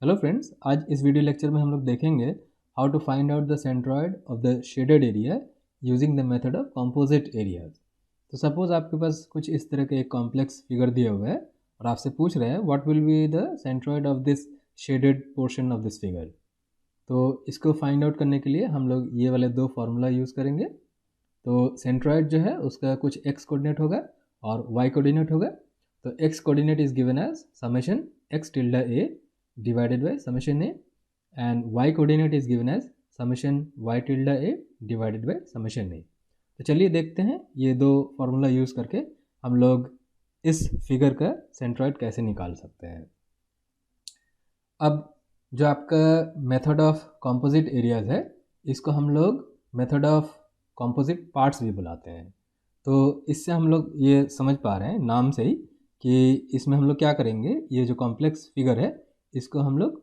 Hello friends, आज इस video lecture में हम लोग देखेंगे how to find out the centroid of the shaded area using the method of composite areas. तो सपोज आपके पास कुछ इस तरह के एक कॉम्प्लेक्स फिगर दिया हुआ है और आपसे पूछ रहे हैं what will be the centroid of this shaded portion of this figure. तो इसको फाइंड आउट करने के लिए हम लोग ये वाले दो फार्मूला यूज़ करेंगे। तो सेंट्रॉइड जो है उसका कुछ एक्स कोऑर्डिनेट होगा और वाई कोऑर्डिनेट होगा। तो X coordinate is given as summation X tilde A divided by summation a and y coordinate is given as summation y tilde a divided by summation a। तो चलिए देखते हैं ये दो फार्मूला यूज़ करके हम लोग इस फिगर का सेंट्रॉइड कैसे निकाल सकते हैं। अब जो आपका मेथड ऑफ कंपोजिट एरियाज है इसको हम लोग मेथड ऑफ कंपोजिट पार्ट्स भी बुलाते हैं। तो इससे हम लोग ये समझ पा रहे हैं नाम से ही कि इसमें हम लोग क्या करेंगे, ये जो कॉम्प्लेक्स फिगर है इसको हम लोग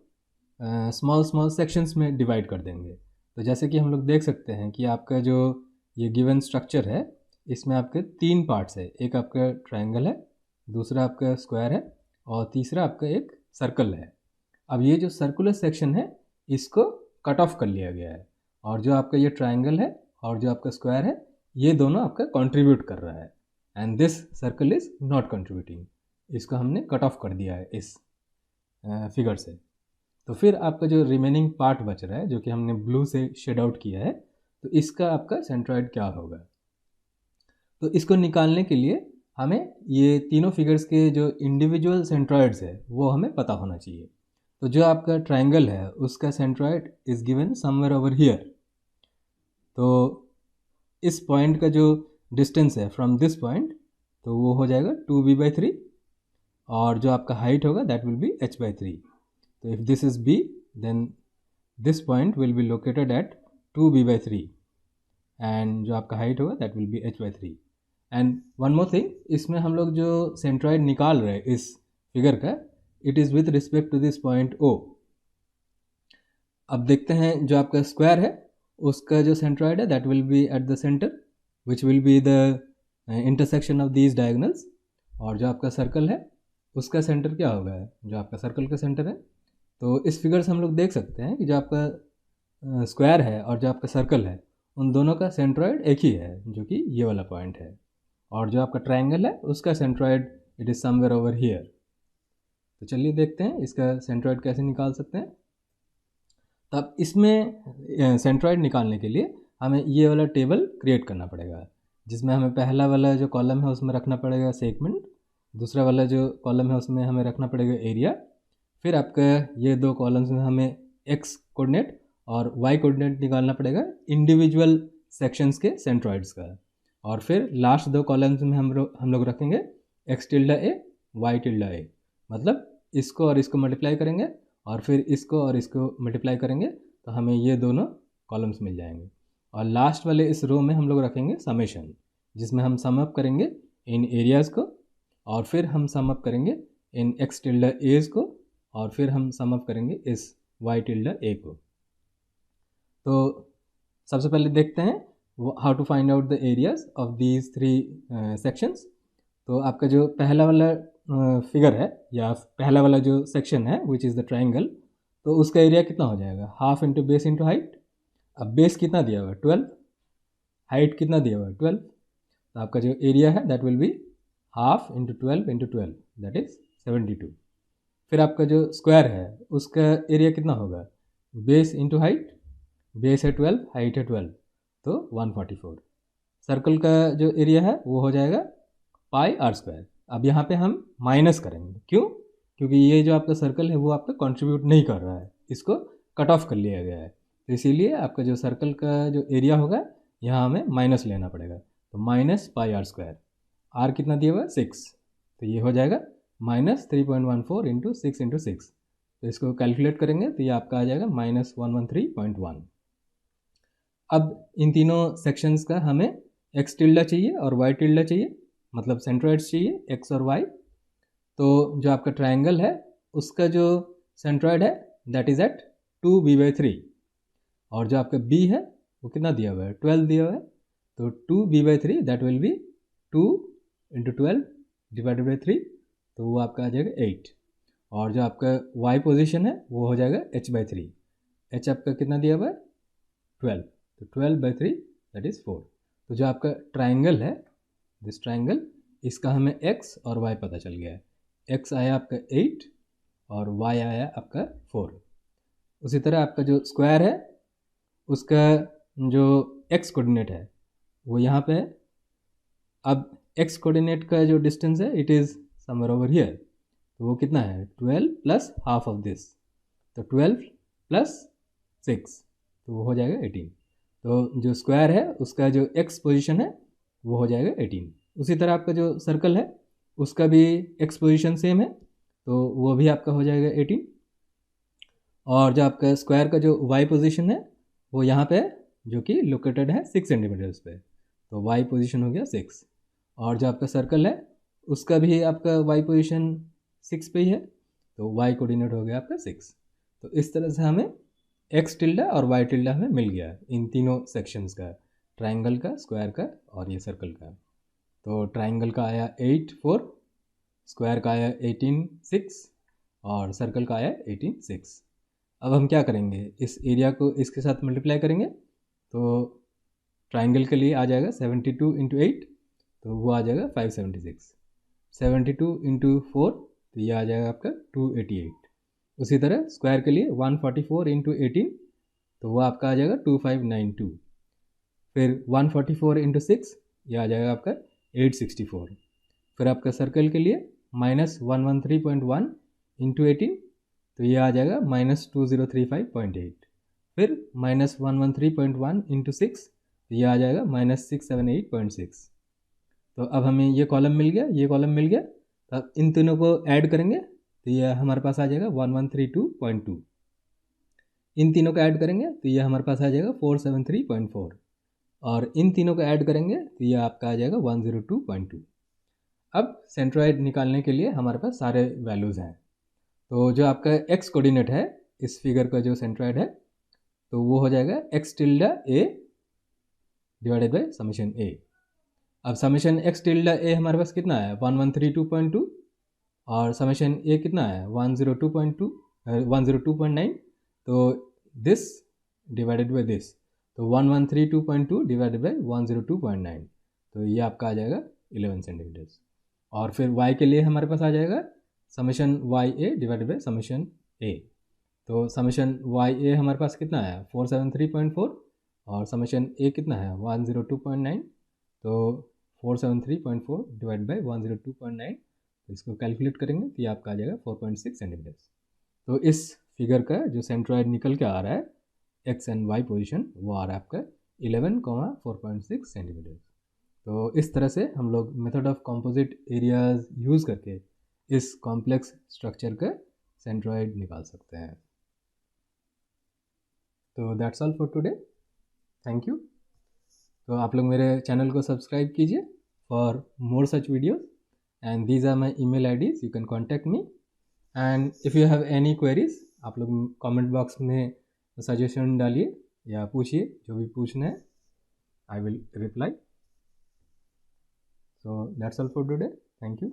स्मॉल स्मॉल सेक्शंस में डिवाइड कर देंगे। तो जैसे कि हम लोग देख सकते हैं कि आपका जो ये गिवन स्ट्रक्चर है इसमें आपके तीन पार्ट्स है। एक आपका ट्रायंगल है, दूसरा आपका स्क्वायर है और तीसरा आपका एक सर्कल है। अब ये जो सर्कुलर सेक्शन है इसको कट ऑफ कर लिया गया है और जो आपका ये ट्रायंगल है और जो आपका स्क्वायर है ये दोनों आपका कंट्रीब्यूट कर रहा है and this circle is not contributing. इसको हमने कट ऑफ कर दिया है इस फिगर से। तो फिर आपका जो रिमेनिंग पार्ट बच रहा है जो कि हमने ब्लू से शेड आउट किया है, तो इसका आपका सेंट्रॉइड क्या होगा। तो इसको निकालने के लिए हमें ये तीनों फिगर्स के जो इंडिविजुअल सेंट्रॉइड्स है वो हमें पता होना चाहिए। तो जो आपका ट्रायंगल है उसका centroid is given somewhere over here. तो इस पॉइंट का जो डिस्टेंस है फ्रॉम दिस पॉइंट तो वो हो जाएगा 2b/3 और जो आपका हाइट होगा दैट विल बी h/3। तो if this is b then this point will be located at 2b/3 and जो आपका हाइट होगा that will be h/3। And one more thing, इसमें हम लोग जो सेंट्रॉइड निकाल रहे हैं इस फिगर का, it is with respect to this point o। अब देखते हैं जो आपका स्क्वायर है उसका जो सेंट्रॉइड है that will B at the centre which will be the intersection of these diagonals. और जो आपका सर्कल है उसका सेंटर क्या होगा, जो आपका सर्कल का सेंटर है। तो इस फिगर से हम लोग देख सकते हैं कि जो आपका स्क्वायर है और जो आपका सर्कल है उन दोनों का सेंट्रॉइड एक ही है जो कि ये वाला पॉइंट है। और जो आपका ट्रायंगल है उसका centroid it is somewhere over here. तो चलिए देखते हैं इसका सेंट्रॉइड कैसे निकाल सकते हैं। तो अब इसमें सेंट्रॉइड निकालने के लिए हमें ये वाला टेबल क्रिएट करना पड़ेगा जिसमें हमें पहला वाला जो कॉलम है उसमें रखना पड़ेगा सेगमेंट, दूसरा वाला जो कॉलम है उसमें हमें रखना पड़ेगा एरिया। फिर आपका ये दो कॉलम्स में हमें एक्स कोऑर्डिनेट और वाई कोऑर्डिनेट निकालना पड़ेगा इंडिविजुअल सेक्शंस के सेंट्रॉइड्स का। और फिर लास्ट दो कॉलम्स में हम लोग रखेंगे एक्स टिल्डा ए वाई टिल्डा ए, मतलब इसको और इसको मल्टीप्लाई करेंगे और फिर इसको और इसको मल्टीप्लाई करेंगे तो हमें ये दोनों कॉलम्स मिल जाएंगे। और लास्ट वाले इस रो में हम लोग रखेंगे समेशन जिसमें हम सम अप करेंगे इन एरियाज़ को और फिर हम सम अप करेंगे इन एक्स टिल्डा एज को और फिर हम सम अप करेंगे इस वाई टिल्डा ए को। तो सबसे पहले देखते हैं how to find out the areas of these three sections. तो आपका जो पहला वाला फिगर है या पहला वाला जो सेक्शन है विच इज़ द ट्रायंगल, तो उसका एरिया कितना हो जाएगा, half into base into height. अब बेस कितना दिया हुआ है 12, हाइट कितना दिया हुआ है 12, तो आपका जो एरिया है that will be half into 12 into 12 that is 72। फिर आपका जो स्क्वायर है उसका एरिया कितना होगा, बेस इंटू हाइट, बेस है 12 हाइट है 12 तो 144। सर्कल का जो एरिया है वो हो जाएगा पाई आर स्क्वायर। अब यहाँ पे हम माइनस करेंगे, क्यों, क्योंकि ये जो आपका सर्कल है वो आपका कंट्रीब्यूट नहीं कर रहा है, इसको कट ऑफ कर लिया गया है। तो इसीलिए आपका जो सर्कल का जो एरिया होगा यहाँ हमें माइनस लेना पड़ेगा। तो minus pi r square, r कितना दिया हुआ है 6, तो ये हो जाएगा -3.14 इंटू 6 इंटू 6। तो इसको कैलकुलेट करेंगे तो ये आपका आ जाएगा -113.1। अब इन तीनों सेक्शंस का हमें एक्स टिल्डा चाहिए और वाई टिल्डा चाहिए, मतलब सेंट्रॉइड्स चाहिए एक्स और वाई। तो जो आपका ट्रायंगल है उसका जो सेंट्रॉइड है दैट इज़ एट 2b/3 और जो आपका b है वो कितना दिया हुआ है 12 दिया हुआ है। तो 2b/3 that will B 2 into 12 divided by 3, तो वो आपका आ जाएगा 8। और जो आपका y पोजीशन है वो हो जाएगा h/3। h आपका कितना दिया हुआ है 12, तो 12/3 दैट इज़ 4। तो जो आपका ट्राइंगल है, दिस ट्राइंगल, इसका हमें x और y पता चल गया है। x आया आपका 8 और y आया आपका 4। उसी तरह आपका जो स्क्वायर है उसका जो x कोऑर्डिनेट है वो यहाँ पे है। अब x कोऑर्डिनेट का जो डिस्टेंस है it is somewhere over here, तो वो कितना है 12 प्लस हाफ ऑफ दिस, तो 12 प्लस 6, तो वो हो जाएगा 18। तो जो स्क्वायर है उसका जो x पोजीशन है वो हो जाएगा 18। उसी तरह आपका जो सर्कल है उसका भी x पोजीशन सेम है, तो वो भी आपका हो जाएगा 18। और जो आपका स्क्वायर का जो y पोजीशन है वो यहाँ पे है, जो कि लोकेटेड है 6 सेंटीमीटर्स पे, तो y पोजीशन हो गया 6। और जो आपका सर्कल है उसका भी आपका y पोजीशन 6 पे ही है, तो y कोऑर्डिनेट हो गया आपका 6। तो इस तरह से हमें x टिल्डा और y टिल्डा हमें मिल गया इन तीनों सेक्शंस का, ट्राइंगल का, स्क्वायर का और ये सर्कल का। तो ट्राइंगल का आया 8 4, स्क्वायर का आया 18 6 और सर्कल का आया 18 6। अब हम क्या करेंगे, इस एरिया को इसके साथ मल्टीप्लाई करेंगे, तो ट्राइंगल के लिए आ जाएगा 72 इंटू 8, तो वो आ जाएगा 576। 72 इंटू 4, तो ये आ जाएगा आपका 288। उसी तरह स्क्वायर के लिए 144 इंटू 18, तो वो आपका आ जाएगा 2592। फिर 144 इंटू 6, ये आ जाएगा आपका 864। फिर आपका सर्कल के लिए -113.1 इंटू 18, तो ये आ जाएगा -2035.8। फिर -113.1 इंटू 6, तो ये आ जाएगा -678.6। तो अब हमें ये कॉलम मिल गया, ये कॉलम मिल गया, तो अब इन तीनों को ऐड करेंगे तो ये हमारे पास आ जाएगा 1132.2। इन तीनों को ऐड करेंगे तो ये हमारे पास आ जाएगा 473.4, और इन तीनों को ऐड करेंगे तो ये आपका आ जाएगा 102.2। अब सेंट्रॉइड निकालने के लिए हमारे पास सारे वैल्यूज़ हैं। तो जो आपका x कोऑर्डिनेट है इस फिगर का जो सेंट्रॉइड है, तो वो हो जाएगा x tilde a divided by summation a। अब समेशन x टिल्डा a हमारे पास कितना है 1132.2, और समेशन a कितना है 102.2 102.9, तो दिस डिवाइडेड बाई दिस, तो 1132.2 डिवाइडेड बाई 102.9, तो ये आपका आ जाएगा 11 सेंटीमीटर्स। और फिर y के लिए हमारे पास आ जाएगा summation Y A divided by summation A, तो समेशन वाई ए हमारे पास कितना है 473.4, और समेशन ए कितना है 102.9, तो 473.4 डिवाइड बाई 102.9, तो इसको कैलकुलेट करेंगे तो ये आपका आ जाएगा 4.6 सेंटीमीटर्स। तो इस फिगर का जो सेंट्रॉइड निकल के आ रहा है एक्स एंड वाई पोजीशन, वो आ रहा है आपका 11,4.6 सेंटीमीटर। तो इस तरह से हम लोग method of composite areas use करके इस कॉम्प्लेक्स स्ट्रक्चर का सेंट्रॉइड निकाल सकते हैं। तो that's all for today, thank you. तो आप लोग मेरे चैनल को सब्सक्राइब कीजिए for more such videos, and these are my email IDs, you can contact me, and if you have any queries आप लोग कमेंट बॉक्स में सजेशन डालिए या पूछिए, जो भी पूछना है I will reply. So that's all for today. Thank you.